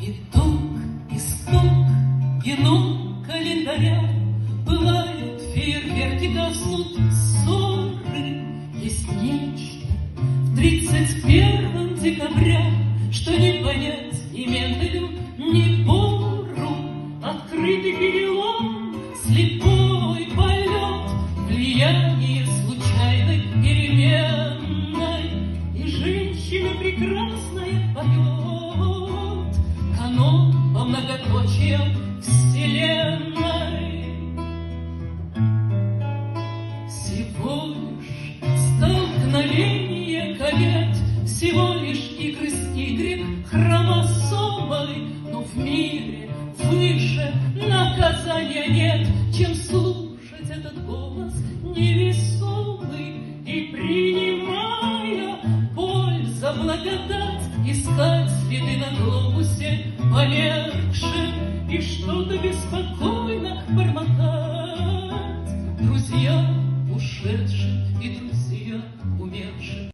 Итог и стук, геном календаря. Пылают фейерверки, гаснут ссоры. Есть нечто в 31 декабря, что не понять ни Менделю, ни Бору. Открытый перелом, слепой полет, влияние случайной переменной. И женщина прекрасная поет канон по многоточиям вселенной. Всего лишь столкновение комет, всего лишь игры с Y хромосомой, но в мире выше наказания нет, чем слушать этот голос невесомый и, принимая боль за благодать, искать следы на глобусе померкшем и что-то беспокойно бормотать. Друзья ушедших и друзья умерших.